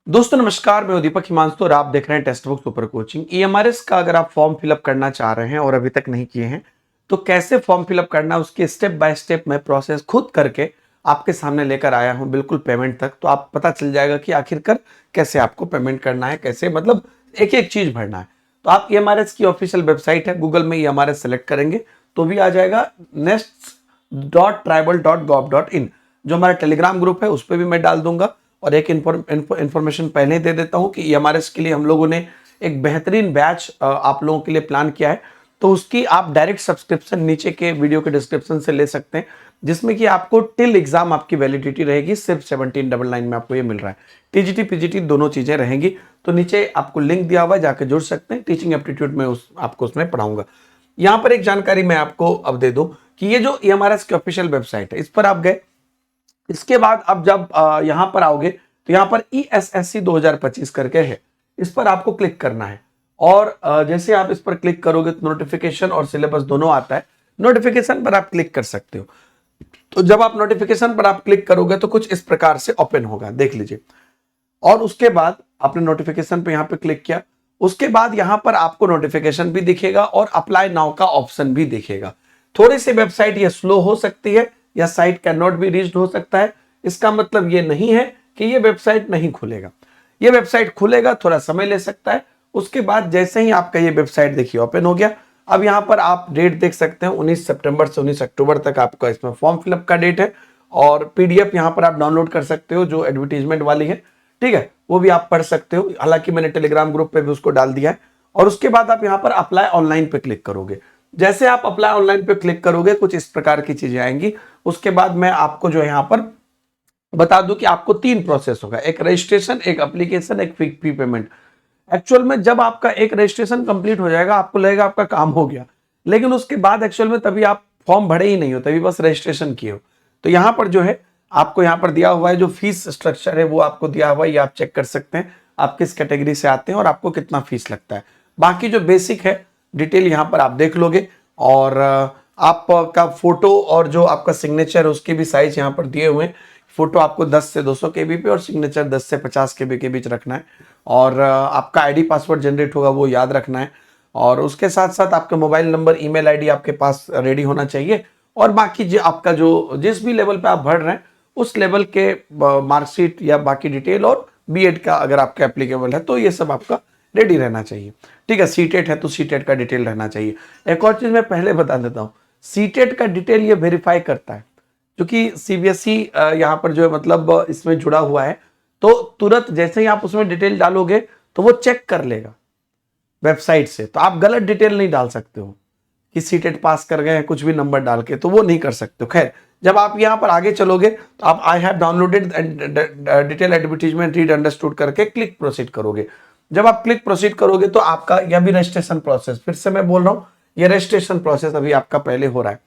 दोस्तों नमस्कार, मैं दीपक हिमांशु और आप देख रहे हैं text book super coaching. EMRS का अगर आप फॉर्म फिलअप करना चाह रहे हैं और अभी तक नहीं किए हैं तो कैसे फॉर्म फिलअप करना है उसकी स्टेप बाय स्टेप मैं प्रोसेस खुद करके आपके सामने लेकर आया हूं, बिल्कुल पेमेंट तक। तो आप पता चल जाएगा कि आखिरकार कैसे आपको पेमेंट करना है, कैसे मतलब एक एक चीज भरना है। तो आप ईएमआरएस की ऑफिशियल वेबसाइट है, गूगल में ईएमआरएस सेलेक्ट करेंगे तो भी आ जाएगा nests.tribal.gov.in। जो हमारा टेलीग्राम ग्रुप है उस पर भी मैं डाल दूंगा। और एक इंफॉर्मेशन पहले दे देता हूं कि ईएमआरएस के लिए हम लोगों ने एक बेहतरीन बैच आप लोगों के लिए प्लान किया है। तो उसकी आप डायरेक्ट सब्सक्रिप्शन नीचे के वीडियो के डिस्क्रिप्शन से ले सकते हैं, जिसमें कि आपको टिल एग्जाम आपकी वैलिडिटी रहेगी। सिर्फ 1799 में आपको ये मिल रहा है। टीजीटी पीजीटी दोनों चीजें रहेंगी। तो नीचे आपको लिंक दिया हुआ है, जाके जुड़ सकते हैं। टीचिंग एप्टीट्यूड में आपको उसमें पढ़ाऊंगा। यहाँ पर एक जानकारी मैं आपको अब दे दूं कि ये जो ईएमआरएस की ऑफिशियल वेबसाइट है इस पर आप गए, इसके बाद अब जब यहां पर आओगे तो यहां पर ESSC 2025 करके है, इस पर आपको क्लिक करना है। और जैसे आप इस पर क्लिक करोगे तो नोटिफिकेशन और सिलेबस दोनों आता है। नोटिफिकेशन पर आप क्लिक कर सकते हो। तो जब आप नोटिफिकेशन पर आप क्लिक करोगे तो कुछ इस प्रकार से ओपन होगा, देख लीजिए। और उसके बाद आपने नोटिफिकेशन पे यहां पे क्लिक किया, उसके बाद यहां पर आपको नोटिफिकेशन भी दिखेगा और अप्लाई नाउ का ऑप्शन भी दिखेगा। थोड़ी सी वेबसाइट ये स्लो हो सकती है या site can not be reached हो सकता है। इसका मतलब ये नहीं है कि ये वेबसाइट नहीं खुलेगा, ये वेबसाइट खुलेगा, थोड़ा समय ले सकता है। उसके बाद जैसे ही आपका ये वेबसाइट देखिए ओपन हो गया, अब यहाँ पर आप डेट देख सकते हैं 19 सितंबर से 19 अक्टूबर तक आपका इसमें फॉर्म फिलअप का डेट है। और पीडीएफ यहाँ पर आप डाउनलोड कर सकते हो जो एडवर्टीजमेंट वाली है, ठीक है, वो भी आप पढ़ सकते हो। हालांकि मैंने टेलीग्राम ग्रुप पे भी उसको डाल दिया है। और उसके बाद आप यहाँ पर अप्लाई ऑनलाइन पे क्लिक करोगे। जैसे आप अप्लाई ऑनलाइन पे क्लिक करोगे कुछ इस प्रकार की चीजें आएंगी। उसके बाद मैं आपको जो है यहाँ पर बता दूं कि आपको 3 प्रोसेस होगा, एक रजिस्ट्रेशन, एक एप्लीकेशन, एक फी पेमेंट। एक्चुअल में जब आपका एक रजिस्ट्रेशन कंप्लीट हो जाएगा आपको लगेगा आपका काम हो गया, लेकिन उसके बाद एक्चुअल में तभी आप फॉर्म भरे ही नहीं हो, तभी बस रजिस्ट्रेशन किए हो। तो यहाँ पर जो है आपको यहाँ पर दिया हुआ है जो फीस स्ट्रक्चर है वो आपको दिया हुआ है, ये आप चेक कर सकते हैं आप किस कैटेगरी से आते हैं और आपको कितना फीस लगता है। बाकी जो बेसिक है डिटेल यहाँ पर आप देख लोगे। और आपका फोटो और जो आपका सिग्नेचर है उसके भी साइज यहाँ पर दिए हुए हैं। फोटो आपको 10 से 200 KB पे और सिग्नेचर 10 से 50 KB के बीच रखना है। और आपका आईडी पासवर्ड जनरेट होगा वो याद रखना है। और उसके साथ साथ आपका मोबाइल नंबर, ईमेल आईडी आपके पास रेडी होना चाहिए। और बाकी जो आपका जो जिस भी लेवल पे आप भर रहे हैं उस लेवल के मार्कशीट या बाकी डिटेल, और बीएड का अगर आपका एप्लीकेबल है तो ये सब आपका रेडी रहना चाहिए, ठीक है। सीटेट है तो सीटेट का डिटेल रहना चाहिए। एक और चीज मैं पहले बता देता हूँ, सीटेट का डिटेल ये वेरीफाई करता है, क्योंकि सीबीएसई यहाँ पर जो है मतलब इसमें जुड़ा हुआ है। तो तुरंत जैसे ही आप उसमें डिटेल डालोगे तो वो चेक कर लेगा वेबसाइट से। तो आप गलत डिटेल नहीं डाल सकते हो कि सीटेट पास कर गए हैं कुछ भी नंबर डाल के, तो वो नहीं कर सकते हो। खैर, जब आप यहाँ पर आगे चलोगे तो आप I have downloaded detail advertisement read understood करके क्लिक प्रोसीड करोगे। जब आप क्लिक प्रोसीड करोगे तो आपका यह भी रजिस्ट्रेशन प्रोसेस, फिर से मैं बोल रहा हूँ, ये रजिस्ट्रेशन प्रोसेस अभी आपका पहले हो रहा है।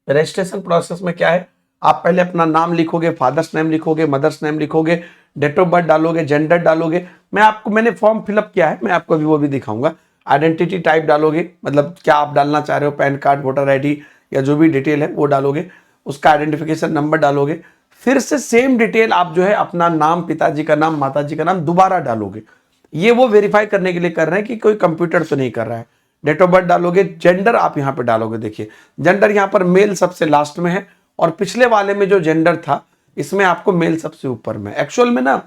रजिस्ट्रेशन प्रोसेस में क्या है, आप पहले अपना नाम लिखोगे, फादर्स नेम लिखोगे, मदर्स नेम लिखोगे, डेट ऑफ बर्थ डालोगे, जेंडर डालोगे। मैंने फॉर्म फिलअप किया है, मैं आपको अभी वो भी दिखाऊंगा। आइडेंटिटी टाइप डालोगे, मतलब क्या आप डालना चाह रहे हो, पैन कार्ड, वोटर आईडी या जो भी डिटेल है वो डालोगे। उसका आइडेंटिफिकेशन नंबर डालोगे। फिर से सेम डिटेल आप जो है अपना नाम, पिताजी का नाम, माताजी का नाम दोबारा डालोगे। ये वो वेरीफाई करने के लिए कर रहे हैं कि कोई कंप्यूटर तो नहीं कर रहा है। डेट ऑफ बर्थ डालोगे, जेंडर आप यहां पे डालोगे। देखिए जेंडर यहां पर मेल सबसे लास्ट में है और पिछले वाले में जो जेंडर था इसमें आपको मेल सबसे ऊपर में। एक्चुअल में ना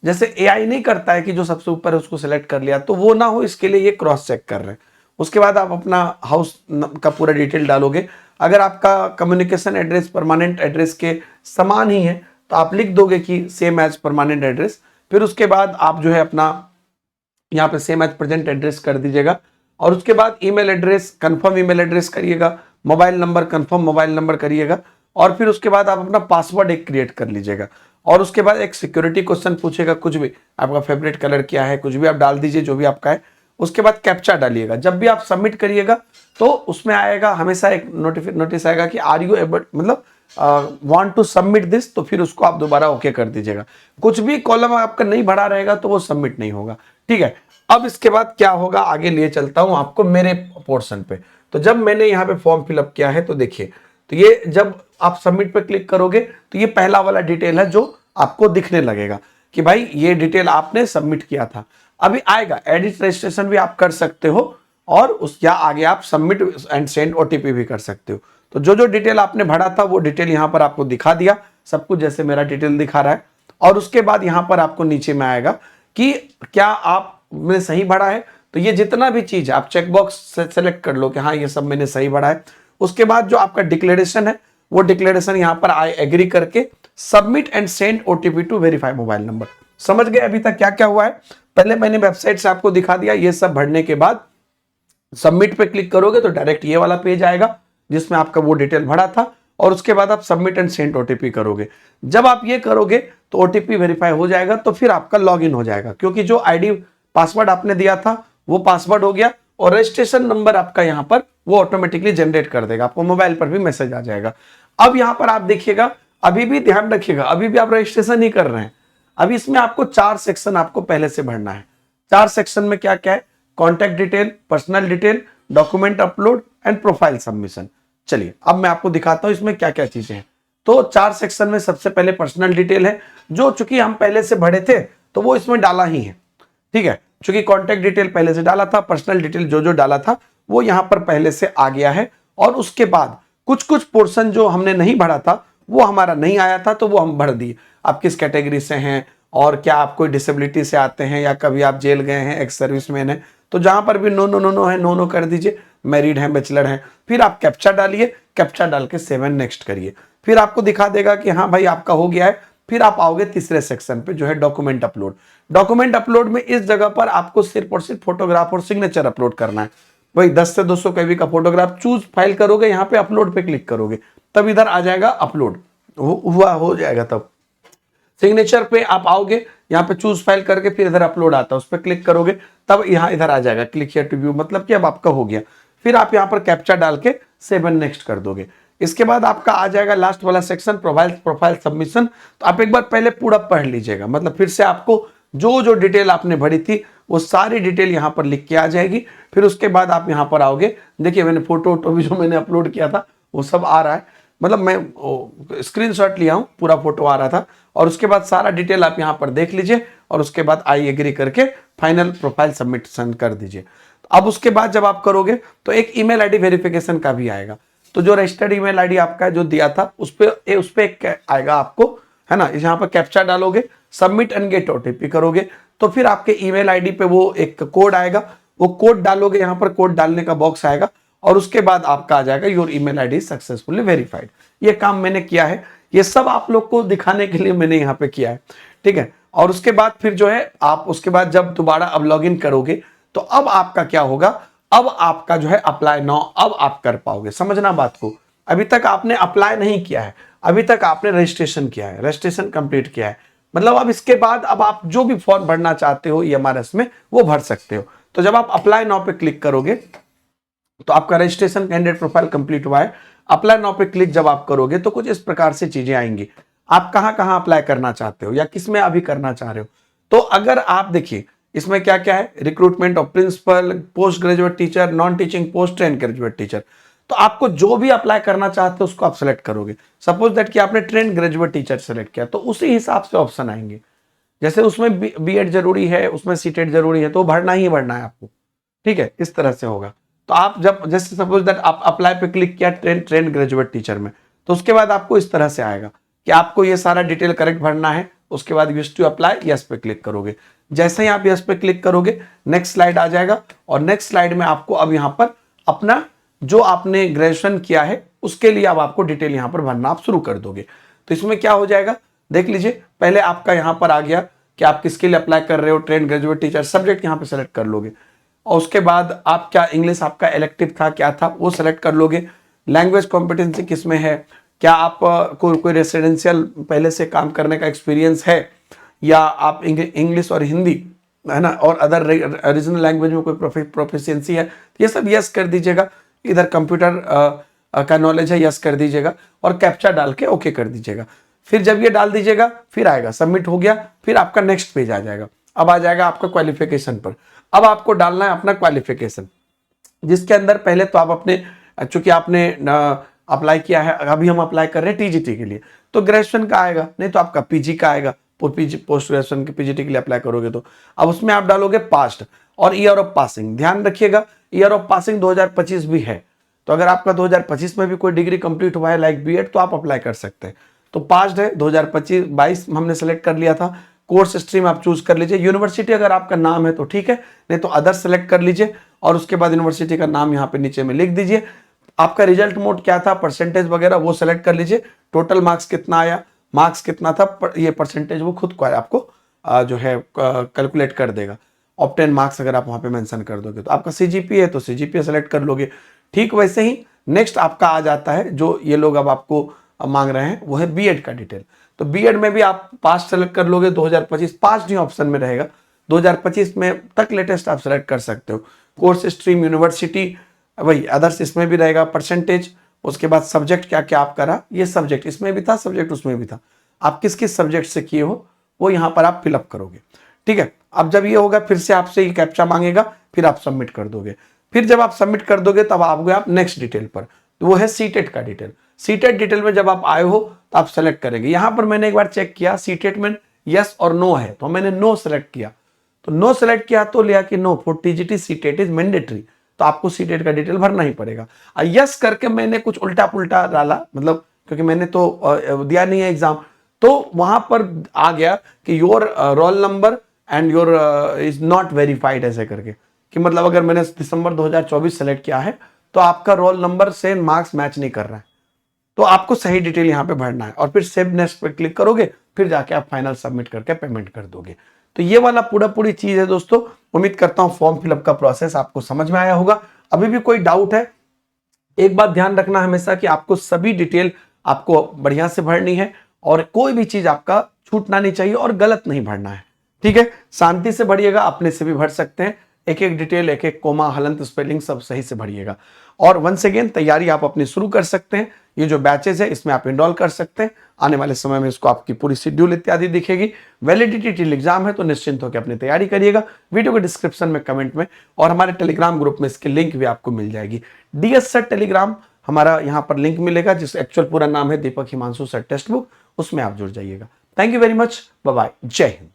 जैसे एआई नहीं करता है कि जो सबसे ऊपर है उसको सिलेक्ट कर लिया, तो वो ना हो इसके लिए ये क्रॉस चेक कर रहे हैं। उसके बाद आप अपना हाउस का पूरा डिटेल डालोगे। अगर आपका कम्युनिकेशन एड्रेस परमानेंट एड्रेस के समान ही है तो आप लिख दोगे कि सेम एज परमानेंट एड्रेस। फिर उसके बाद आप जो है अपना यहाँ पे सेम एज प्रेजेंट एड्रेस कर दीजिएगा। और उसके बाद email address confirm email address करिएगा, mobile number confirm mobile number करिएगा। और फिर उसके बाद आप अपना पासवर्ड एक क्रिएट कर लीजिएगा। और उसके बाद एक सिक्योरिटी क्वेश्चन पूछेगा, कुछ भी आपका फेवरेट कलर क्या है, कुछ भी आप डाल दीजिए जो भी आपका है। उसके बाद कैप्चा डालिएगा। जब भी आप सबमिट करिएगा तो उसमें आएगा हमेशा एक नोटिस आएगा कि आर यू एबल, मतलब वांट टू सबमिट दिस, तो फिर उसको आप दोबारा ओके कर दीजिएगा। कुछ भी कॉलम आपका नहीं भरा रहेगा तो वो सबमिट नहीं होगा, ठीक है। अब इसके बाद क्या होगा आगे लिए चलता हूं आपको मेरे पोर्शन पे। तो जब मैंने यहाँ पे फॉर्म फिलअप किया है तो देखिए, तो ये जब आप सबमिट पे क्लिक करोगे तो ये पहला वाला डिटेल है जो आपको दिखने लगेगा कि भाई ये डिटेल आपने सबमिट किया था। अभी आएगा एडिट रजिस्ट्रेशन भी आप कर सकते हो, और उस या आगे आप सबमिट एंड सेंड ओटीपी भी कर सकते हो। तो जो जो डिटेल आपने भरा था वो डिटेल यहाँ पर आपको दिखा दिया सब कुछ, जैसे मेरा डिटेल दिखा रहा है। और उसके बाद यहाँ पर आपको नीचे में आएगा कि क्या आपने सही भरा है। तो ये जितना भी चीज है आप चेकबॉक्स से सेलेक्ट कर लो कि हाँ ये सब मैंने सही भरा है। उसके बाद जो आपका डिक्लेरेशन है वो डिक्लेरेशन यहाँ पर आई एग्री करके submit and send OTP to verify mobile number. समझ गए अभी तक क्या क्या हुआ है? पहले मैंने वेबसाइट से आपको दिखा दिया, ये सब भरने के बाद सबमिट पे क्लिक करोगे तो डायरेक्ट ये वाला पेज आएगा जिसमें आपका वो डिटेल भरा था, और उसके बाद आप सबमिट एंड सेंड ओटीपी करोगे। जब आप ये करोगे तो ओटीपी वेरीफाई हो जाएगा, तो फिर आपका लॉगिन हो जाएगा, क्योंकि जो आईडी पासवर्ड आपने दिया था वो पासवर्ड हो गया, और रजिस्ट्रेशन नंबर आपका यहाँ पर वो ऑटोमेटिकली जनरेट कर देगा, आपको मोबाइल पर भी मैसेज आ जाएगा। अब यहाँ पर आप देखिएगा, अभी भी ध्यान रखिएगा, अभी भी आप रजिस्ट्रेशन ही कर रहे हैं। अभी इसमें आपको 4 सेक्शन आपको पहले से भरना है। 4 सेक्शन में क्या क्या है? Contact detail, personal detail, document upload and profile submission. चलिए अब मैं आपको दिखाता हूं इसमें क्या क्या चीजें हैं। तो 4 सेक्शन में सबसे पहले पर्सनल डिटेल है, जो चूंकि हम पहले से भरे थे तो वो इसमें डाला ही है, ठीक है। चूंकि कॉन्टैक्ट डिटेल पहले से डाला था, पर्सनल डिटेल जो जो डाला था वो यहां पर पहले से आ गया है। और उसके बाद कुछ कुछ पोर्शन जो हमने नहीं भरा था वो हमारा नहीं आया था, तो वो हम भर दिए। आप किस कैटेगरी से हैं, और क्या आप कोई डिसेबिलिटी से आते हैं, या कभी आप जेल गए हैं, एक्स सर्विसमैन है, तो जहां पर भी नो नो नो नो है, नो नो कर दीजिए। मैरिड है, बैचलर है, फिर आप कैप्चा डालिए, कैप्चा डाल के 7 नेक्स्ट करिए। फिर आपको दिखा देगा कि हाँ भाई आपका हो गया है। फिर आप आओगे तीसरे सेक्शन पे जो है डॉक्यूमेंट अपलोड। डॉक्यूमेंट अपलोड में इस जगह पर आपको सिर्फ और सिर्फ फोटोग्राफ और सिग्नेचर अपलोड करना है। वही 10 से 200 केबी का फोटोग्राफ चूज फाइल करोगे, यहाँ पे अपलोड पे क्लिक करोगे, तब इधर आ जाएगा अपलोड, हुआ हो जाएगा। तब सिग्नेचर पे आप आओगे, यहाँ पे चूज फाइल करके फिर इधर अपलोड आता है, उस पर क्लिक करोगे, तब यहाँ इधर आ जाएगा क्लिक हियर टू व्यू, मतलब कि अब आपका हो गया। फिर आप यहाँ पर कैप्चा डाल के 7 नेक्स्ट कर दोगे। इसके बाद आपका आ जाएगा लास्ट वाला सेक्शन, प्रोफाइल सबमिशन। तो आप एक बार पहले पूरा पढ़ लीजिएगा, मतलब फिर से आपको जो जो डिटेल आपने भरी थी वो सारी डिटेल यहाँ पर लिख के आ जाएगी। फिर उसके बाद आप यहाँ पर आओगे, देखिए मैंने फोटो भी जो मैंने अपलोड किया था वो सब आ रहा है, मतलब मैं स्क्रीनशॉट लिया हूँ, पूरा फोटो आ रहा था। और उसके बाद सारा डिटेल आप यहाँ पर देख लीजिए, और उसके बाद आई एग्री करके फाइनल प्रोफाइल सबमिशन कर दीजिए। अब उसके बाद जब आप करोगे तो एक ईमेल आईडी वेरिफिकेशन का भी आएगा। तो जो रजिस्टर्ड ईमेल आईडी आपका जो दिया था उस पे एक आएगा आपको, है ना, यहाँ पर कैप्चा डालोगे, सबमिट एंड गेट ओटीपी करोगे, तो फिर आपके ईमेल आईडी पे वो एक कोड आएगा, वो कोड डालोगे, यहाँ पर कोड डालने का बॉक्स आएगा, और उसके बाद आपका आ जाएगा your email ID successfully verified. ये काम मैंने किया है, ये सब आप लोग को दिखाने के लिए मैंने यहाँ पे किया है, ठीक है। और उसके बाद फिर जो है आप उसके बाद जब दोबारा अब लॉगिन करोगे तो अब आपका क्या होगा, अब आपका जो है अप्लाई नाउ अब आप कर पाओगे। समझना बात को, अभी तक आपने अप्लाई नहीं किया है, अभी तक आपने रजिस्ट्रेशन किया है, रजिस्ट्रेशन कंप्लीट किया है, मतलब अब इसके बाद अब आप जो भी फॉर्म भरना चाहते हो EMRS में वो भर सकते हो। तो जब आप अप्लाई नाउ पे क्लिक करोगे तो आपका रजिस्ट्रेशन कैंडिडेट प्रोफाइल कंप्लीट हुआ है। अप्लाई नाउ पे क्लिक जब आप करोगे तो कुछ इस प्रकार से चीजें आएंगी, आप कहां कहां अप्लाई करना चाहते हो या किस में अभी करना चाह रहे हो। तो अगर आप देखिए इसमें क्या क्या है, recruitment of principal, post graduate teacher, non teaching post and graduate teacher. तो आपको जो भी अप्लाई करना चाहते हो उसको आप सेलेक्ट करोगे। सपोज दैट कि आपने ट्रेंड ग्रेजुएट टीचर सेलेक्ट किया तो उसी हिसाब से ऑप्शन आएंगे। जैसे उसमें बीएड जरूरी है, उसमें सीटेट जरूरी है, तो भरना ही भरना है आपको, ठीक है, इस तरह से होगा। तो आप जब जैसे सपोज दैट आप अप्लाई पे क्लिक किया ट्रेंड ग्रेजुएट टीचर में, तो उसके बाद आपको इस तरह से आएगा कि आपको ये सारा डिटेल करेक्ट भरना है। उसके बाद विश टू अप्लाई, यस पे क्लिक करोगे। जैसे ही आप यस पे क्लिक करोगे नेक्स्ट स्लाइड आ जाएगा, और नेक्स्ट स्लाइड में आपको अब यहाँ पर अपना जो आपने ग्रेजुएशन किया है उसके लिए अब आपको डिटेल यहाँ पर भरना आप शुरू कर दोगे। तो इसमें क्या हो जाएगा देख लीजिए, पहले आपका यहाँ पर आ गया कि आप किसके लिए अप्लाई कर रहे हो, ट्रेंड ग्रेजुएट टीचर, सब्जेक्ट यहाँ पे सेलेक्ट कर लोगे, और उसके बाद आप क्या इंग्लिश आपका इलेक्टिव था क्या था वो सेलेक्ट कर लोगे। लैंग्वेज कॉम्पिटेंसी किस में है, क्या आप कोई रेसिडेंशियल पहले से काम करने का एक्सपीरियंस है, या आप इंग्लिश और हिंदी, है ना, और अदर रीजनल लैंग्वेज में कोई प्रोफिशिएंसी है, ये सब यस कर दीजिएगा। इधर कंप्यूटर का नॉलेज है, यस कर दीजिएगा, और कैप्चा डाल के ओके कर दीजिएगा। फिर जब ये डाल दीजिएगा फिर आएगा सबमिट हो गया, फिर आपका नेक्स्ट पेज आ जाएगा। अब आ जाएगा आपका क्वालिफिकेशन पर। अब आपको डालना है अपना क्वालिफिकेशन, जिसके अंदर पहले तो आप अपने, चूंकि आपने अप्लाई किया है, अभी हम अप्लाई कर रहे हैं टीजीटी के लिए, तो ग्रेजुएशन का आएगा, नहीं तो आपका पीजी का आएगा। पोस्ट ग्रेजुएशन के पीजीटी के लिए अप्लाई करोगे तो अब उसमें आप डालोगे पास्ट और ईयर ऑफ पासिंग। ध्यान रखिएगा ईयर ऑफ पासिंग 2025 भी है, तो अगर आपका 2025 में भी कोई डिग्री कंप्लीट हुआ है लाइक बीएड तो आप अप्लाई कर सकते हैं। तो पास्ट है 2025-22 हमने सेलेक्ट कर लिया था। कोर्स स्ट्रीम आप चूज कर लीजिए। यूनिवर्सिटी अगर आपका नाम है तो ठीक है, नहीं तो अदर सेलेक्ट कर लीजिए और उसके बाद यूनिवर्सिटी का नाम यहाँ पे नीचे में लिख दीजिए। आपका रिजल्ट मोड क्या था, परसेंटेज वगैरह वो सेलेक्ट कर लीजिए। टोटल मार्क्स कितना आया, मार्क्स कितना था, ये परसेंटेज वो खुद को आपको जो है कैलकुलेट कर देगा। ऑब्टेन मार्क्स अगर आप वहां पे मेंशन कर दोगे तो आपका सीजीपीए है तो सीजीपीए सेलेक्ट कर लोगे। ठीक वैसे ही नेक्स्ट आपका आ जाता है जो ये लोग अब आपको मांग रहे हैं, वो है बीएड का डिटेल। तो बीएड में भी आप पास सेलेक्ट कर लोगे 2025, पास नहीं ऑप्शन में रहेगा, 2025 में तक लेटेस्ट आप सेलेक्ट कर सकते हो। कोर्स स्ट्रीम यूनिवर्सिटी वही अदर्स इसमें भी रहेगा, परसेंटेज, उसके बाद सब्जेक्ट क्या क्या आप करा, ये सब्जेक्ट इसमें भी था, सब्जेक्ट उसमें भी था, आप किस किस सब्जेक्ट से किए हो वो यहाँ पर आप फिलअप करोगे। ठीक है, अब जब ये होगा फिर से आपसे ये कैप्चा मांगेगा, फिर आप सबमिट कर दोगे। फिर जब आप सबमिट कर दोगे तब आप नेक्स्ट डिटेल पर, तो वो है सीटेट का डिटेल। सीटेट डिटेल में जब आप आए हो तो आप सेलेक्ट करेंगे। यहां पर मैंने एक बार चेक किया सीटेट में यस और नो है, तो मैंने नो सेलेक्ट किया। तो नो सेलेक्ट किया तो लिया कि no for TGT CTET is mandatory, तो आपको सीटेट का डिटेल भरना ही पड़ेगा। यस करके मैंने कुछ उल्टा पुल्टा डाला, मतलब क्योंकि मैंने तो दिया नहीं है एग्जाम, तो वहां पर आ गया कि your roll number and your is not verified, ऐसे करके कि मतलब अगर मैंने दिसंबर 2024 सेलेक्ट किया है तो आपका रोल नंबर से मार्क्स मैच नहीं कर रहा है, तो आपको सही डिटेल यहाँ पे भरना है और फिर सेव नेक्स्ट पे क्लिक करोगे, फिर जाके आप फाइनल सबमिट करके पेमेंट कर दोगे। तो ये वाला पूरी चीज है दोस्तों। उम्मीद करता हूँ फॉर्म फिलअप का प्रोसेस आपको समझ में आया होगा। अभी भी कोई डाउट है, एक बात ध्यान रखना हमेशा कि आपको सभी डिटेल आपको बढ़िया से भरनी है और कोई भी चीज आपका छूटना नहीं चाहिए और गलत नहीं भरना है। ठीक है, शांति से भरिएगा, अपने से भी भर सकते हैं, एक एक डिटेल, एक एक कोमा, हलंत, स्पेलिंग सब सही से भरिएगा। और वंस अगेन तैयारी आप अपनी शुरू कर सकते हैं। ये जो बैचेज है इसमें आप इनरोल कर सकते हैं। आने वाले समय में इसको आपकी पूरी शेड्यूल इत्यादि दिखेगी। वैलिडिटी टिल एग्जाम है तो निश्चिंत होकर अपनी तैयारी करिएगा। वीडियो के डिस्क्रिप्शन में, कमेंट में और हमारे टेलीग्राम ग्रुप में इसकी लिंक भी आपको मिल जाएगी। डीएस सर टेलीग्राम हमारा यहाँ पर लिंक मिलेगा, जिस एक्चुअल पूरा नाम है Deepak Himanshu sir text book, उसमें आप जुड़ जाइएगा। Thank you very much, bye bye, जय हिंद।